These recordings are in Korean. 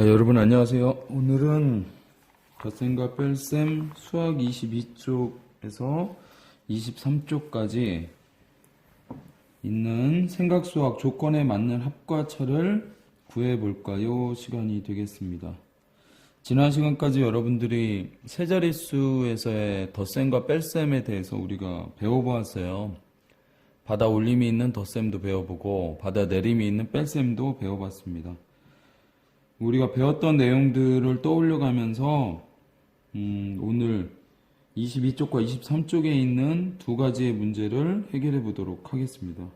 여러분 안녕하세요. 오늘은 덧셈과 뺄셈 수학 22쪽에서 23쪽까지 있는 생각수학 조건에 맞는 합과차를 구해볼까요? 시간이 되겠습니다. 지난 시간까지 여러분들이 세자릿수에서의 덧셈과 뺄셈에 대해서 우리가 배워보았어요. 받아 올림이 있는 덧셈도 배워보고 받아 내림이 있는 뺄셈도 배워봤습니다. 우리가 배웠던 내용들을 떠올려가면서 오늘 22쪽과 23쪽에 있는 두 가지의 문제를 해결해 보도록 하겠습니다.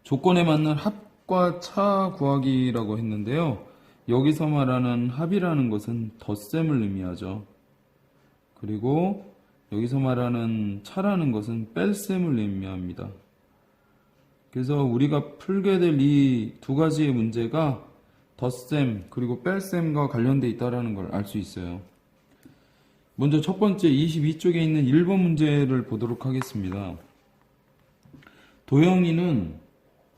조건에 맞는 합과 차 구하기라고 했는데요. 여기서 말하는 합이라는 것은 덧셈을 의미하죠. 그리고 여기서 말하는 차라는 것은 뺄셈을 의미합니다. 그래서 우리가 풀게 될 이 두 가지의 문제가 덧셈 그리고 뺄셈과 관련되어 있다는 걸 알 수 있어요. 먼저 첫 번째 22쪽에 있는 1번 문제를 보도록 하겠습니다. 도영이는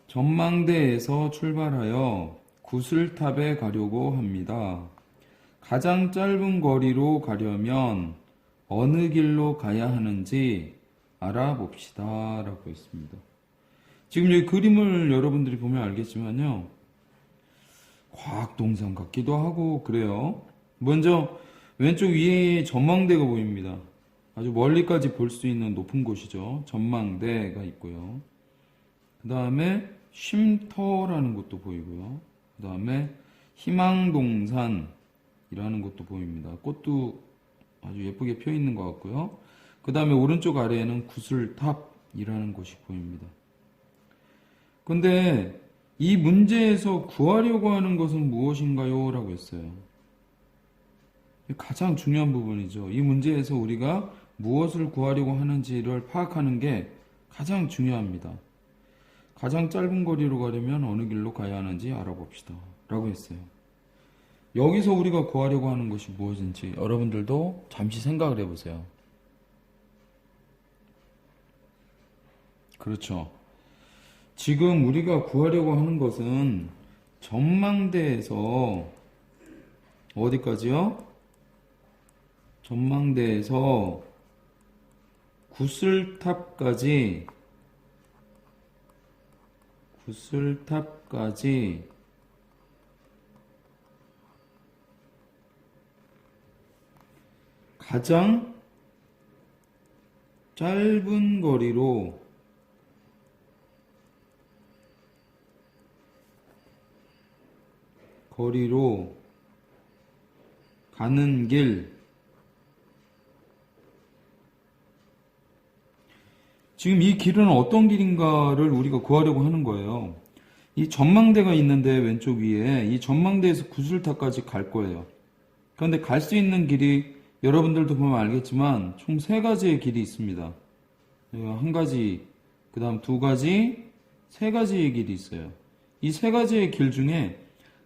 전망대에서 출발하여 구슬탑에 가려고 합니다. 가장 짧은 거리로 가려면 어느 길로 가야 하는지 알아봅시다 라고 했습니다. 지금 여기 그림을 여러분들이 보면 알겠지만요, 과학동상 같기도 하고 그래요. 먼저 왼쪽 위에 전망대가 보입니다. 아주 멀리까지 볼 수 있는 높은 곳이죠. 전망대가 있고요. 그 다음에 쉼터라는 것도 보이고요. 그 다음에 희망동산이라는 것도 보입니다. 꽃도 아주 예쁘게 펴 있는 것 같고요. 그 다음에 오른쪽 아래에는 구슬탑이라는 곳이 보입니다. 근데 이 문제에서 구하려고 하는 것은 무엇인가요? 라고 했어요. 가장 중요한 부분이죠. 이 문제에서 우리가 무엇을 구하려고 하는지를 파악하는 게 가장 중요합니다. 가장 짧은 거리로 가려면 어느 길로 가야 하는지 알아봅시다 라고 했어요. 여기서 우리가 구하려고 하는 것이 무엇인지 여러분들도 잠시 생각을 해보세요. 그렇죠. 지금 우리가 구하려고 하는 것은 전망대에서 어디까지요? 전망대에서 구슬탑까지 가장 짧은 거리로 가는 길. 지금 이 길은 어떤 길인가를 우리가 구하려고 하는 거예요. 이 전망대가 있는데 왼쪽 위에 이 전망대에서 구슬탑까지 갈 거예요. 그런데 갈 수 있는 길이 여러분들도 보면 알겠지만 총 세 가지의 길이 있습니다. 한 가지, 그 다음 두 가지, 세 가지의 길이 있어요. 이 세 가지의 길 중에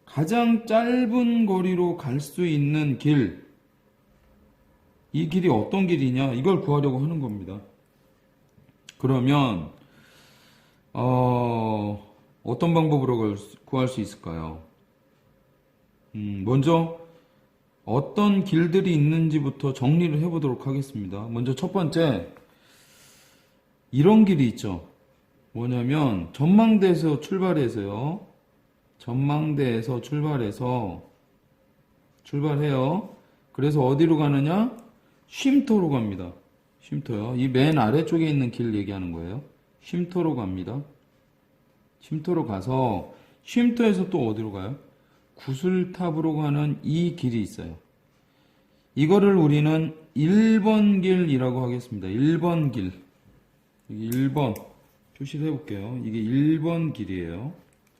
가장 짧은 거리로 갈 수 있는 길, 이 길이 어떤 길이냐, 이걸 구하려고 하는 겁니다. 그러면 어떤 방법으로 구할 수 있을까요? 먼저 어떤 길들이 있는지부터 정리를 해보도록 하겠습니다. 먼저 첫 번째, 이런 길이 있죠. 뭐냐면 전망대에서 출발해서요. 전망대에서 출발해요. 그래서 어디로 가느냐? 쉼터로 갑니다. 쉼터요. 이 맨 아래쪽에 있는 길 얘기하는 거예요. 쉼터로 갑니다. 쉼터로 가서 쉼터에서 또 어디로 가요? 구슬탑으로 가는 이 길이 있어요. 이거를 우리는 1번 길이라고 하겠습니다. 1번 길. 여기 1번 표시를 해볼게요. 이게 1번 길이에요.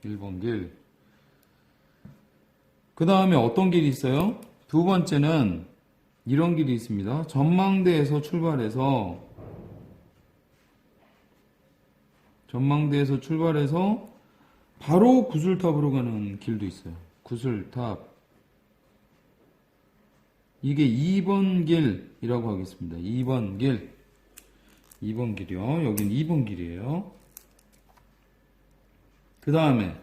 1번 길. 그 다음에 어떤 길이 있어요? 두 번째는 이런 길이 있습니다. 전망대에서 출발해서 바로 구슬탑으로 가는 길도 있어요. 구슬탑. 이게 2번 길이라고 하겠습니다. 2번 길. 2번 길이요. 여긴 2번 길이에요. 그 다음에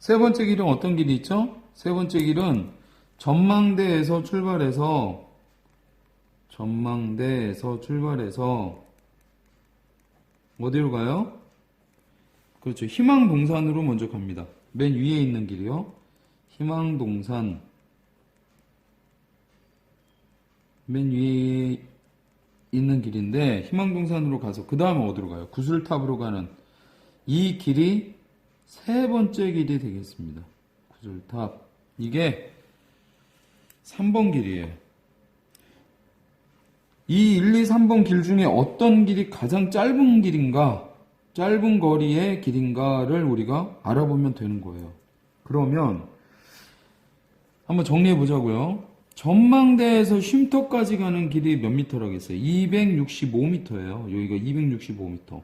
세 번째 길은 어떤 길이 있죠? 세 번째 길은 전망대에서 출발해서 어디로 가요? 그렇죠. 희망동산으로 먼저 갑니다. 맨 위에 있는 길이요. 희망동산. 맨 위에 있는 길인데 희망동산으로 가서 그 다음에 어디로 가요? 구슬탑으로 가는 이 길이 세 번째 길이 되겠습니다. 구슬탑. 이게 3번 길이에요. 이 1, 2, 3번 길 중에 어떤 길이 가장 짧은 길인가, 짧은 거리의 길인가를 우리가 알아보면 되는 거예요. 그러면 한번 정리해 보자고요. 전망대에서 쉼터까지 가는 길이 몇 미터라겠어요? 265m예요. 여기가 265m.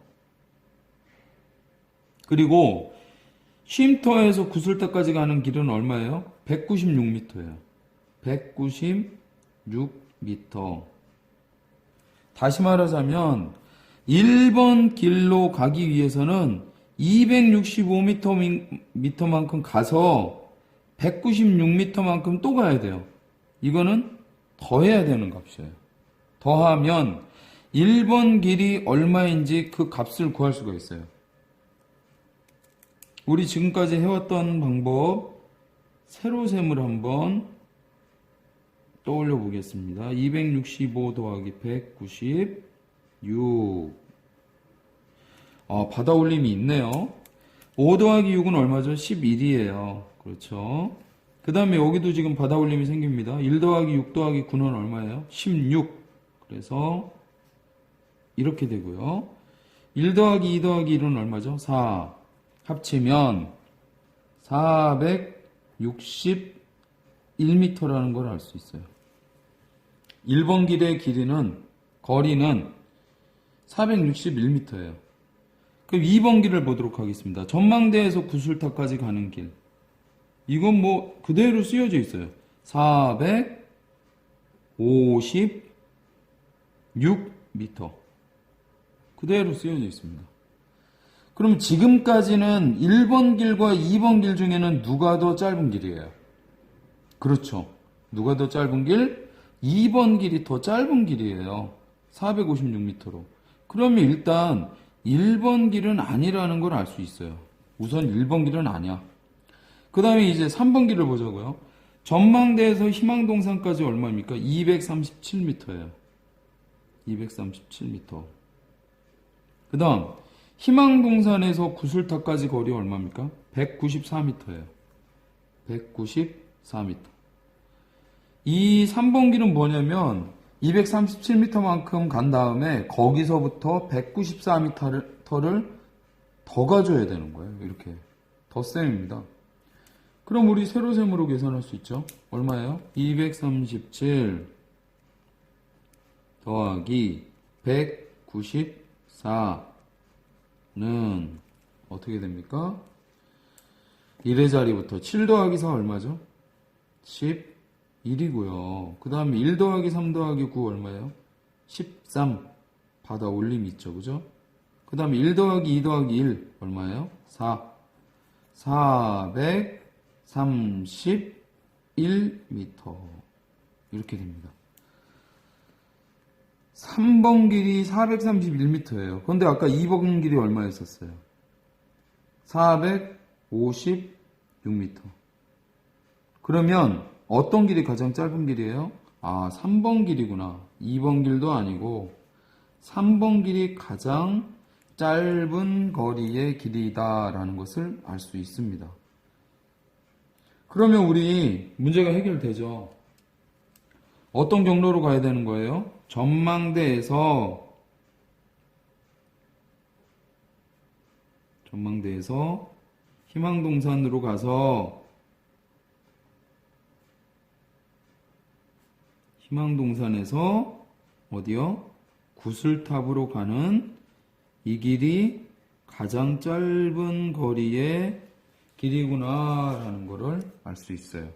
그리고 쉼터에서 구슬탑까지 가는 길은 얼마예요? 196m예요. 196m. 다시 말하자면 1번 길로 가기 위해서는 265m만큼 가서 196m만큼 또 가야 돼요. 이거는 더해야 되는 값이에요. 더하면 1번 길이 얼마인지 그 값을 구할 수가 있어요. 우리 지금까지 해왔던 방법 세로셈을 한번 떠올려 보겠습니다. 265 더하기 196. 바다 올림이 있네요. 5 더하기 6은 얼마죠? 11이에요. 그렇죠. 그 다음에 여기도 지금 바다 올림이 생깁니다. 1 더하기 6 더하기 9는 얼마예요? 16. 그래서 이렇게 되고요. 1 더하기 2 더하기 1은 얼마죠? 4. 합치면 461m라는 걸 알 수 있어요. 1번 길의 거리는 461m예요. 그럼 2번 길을 보도록 하겠습니다. 전망대에서 구슬탑까지 가는 길. 이건 뭐 그대로 쓰여져 있어요. 456m. 그대로 쓰여져 있습니다. 그럼 지금까지는 1번 길과 2번 길 중에는 누가 더 짧은 길이에요? 그렇죠. 누가 더 짧은 길? 2번 길이 더 짧은 길이에요. 456m로. 그러면 일단 1번 길은 아니라는 걸 알 수 있어요. 우선 1번 길은 아니야. 그 다음에 이제 3번 길을 보자고요. 전망대에서 희망동산까지 얼마입니까? 237m예요. 237m. 그 다음 희망동산에서 구슬탑까지 거리 얼마입니까? 194m예요. 194m. 이 3번 길은 뭐냐면 237m만큼 간 다음에 거기서부터 194m를 더 가져야 되는 거예요. 이렇게 덧셈입니다. 그럼 우리 세로셈으로 계산할 수 있죠. 얼마예요? 237 더하기 194는 어떻게 됩니까? 1의 자리부터 7 더하기 4 얼마죠? 11이고요. 그 다음에 1 더하기 3 더하기 9 얼마예요? 13. 바다 올림이 있죠. 그죠? 그 다음에 1 더하기 2 더하기 1 얼마예요? 4. 431m. 이렇게 됩니다. 3번 길이 431m예요. 그런데 아까 2번 길이 얼마였었어요? 456m. 그러면 어떤 길이 가장 짧은 길이에요? 3번 길이구나. 2번 길도 아니고 3번 길이 가장 짧은 거리의 길이다라는 것을 알 수 있습니다. 그러면 우리 문제가 해결되죠. 어떤 경로로 가야 되는 거예요? 전망대에서 희망동산으로 가서 희망동산에서 어디요? 구슬탑으로 가는 이 길이 가장 짧은 거리의 길이구나라는 것을 알 수 있어요.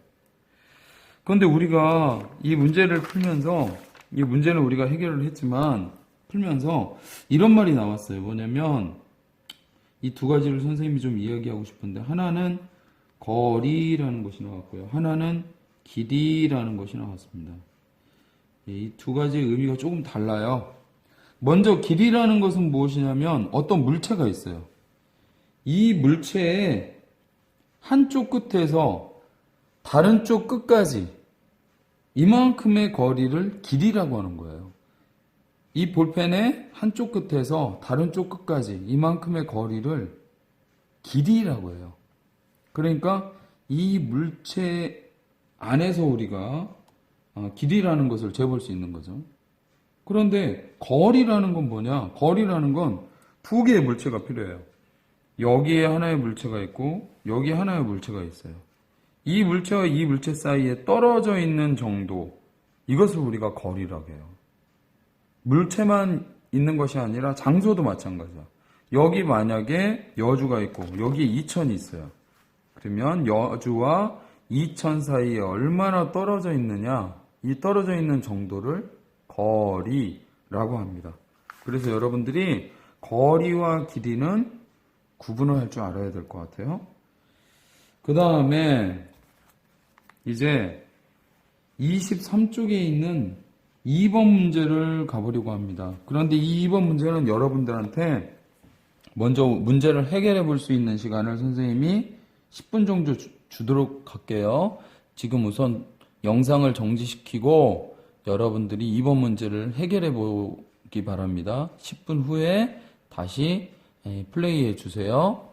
그런데 우리가 이 문제를 풀면서 이 문제는 우리가 해결을 했지만 풀면서 이런 말이 나왔어요. 뭐냐면 이 두 가지를 선생님이 좀 이야기하고 싶은데 하나는 거리라는 것이 나왔고요. 하나는 길이라는 것이 나왔습니다. 이 두 가지 의미가 조금 달라요. 먼저 길이라는 것은 무엇이냐면 어떤 물체가 있어요. 이 물체의 한쪽 끝에서 다른 쪽 끝까지 이만큼의 거리를 길이라고 하는 거예요. 이 볼펜의 한쪽 끝에서 다른 쪽 끝까지 이만큼의 거리를 길이라고 해요. 그러니까 이 물체 안에서 우리가 길이라는 것을 재볼 수 있는 거죠. 그런데 거리라는 건 뭐냐? 거리라는 건 두 개의 물체가 필요해요. 여기에 하나의 물체가 있고 여기에 하나의 물체가 있어요. 이 물체와 이 물체 사이에 떨어져 있는 정도, 이것을 우리가 거리라고 해요. 물체만 있는 것이 아니라 장소도 마찬가지야. 여기 만약에 여주가 있고 여기에 이천이 있어요. 그러면 여주와 이천 사이에 얼마나 떨어져 있느냐, 이 떨어져 있는 정도를 거리라고 합니다. 그래서 여러분들이 거리와 길이는 구분을 할 줄 알아야 될 것 같아요. 그 다음에 이제 23쪽에 있는 2번 문제를 가보려고 합니다. 그런데 이 2번 문제는 여러분들한테 먼저 문제를 해결해 볼 수 있는 시간을 선생님이 10분 정도 주도록 할게요. 지금 우선 영상을 정지시키고 여러분들이 2번 문제를 해결해 보기 바랍니다. 10분 후에 다시 플레이해 주세요.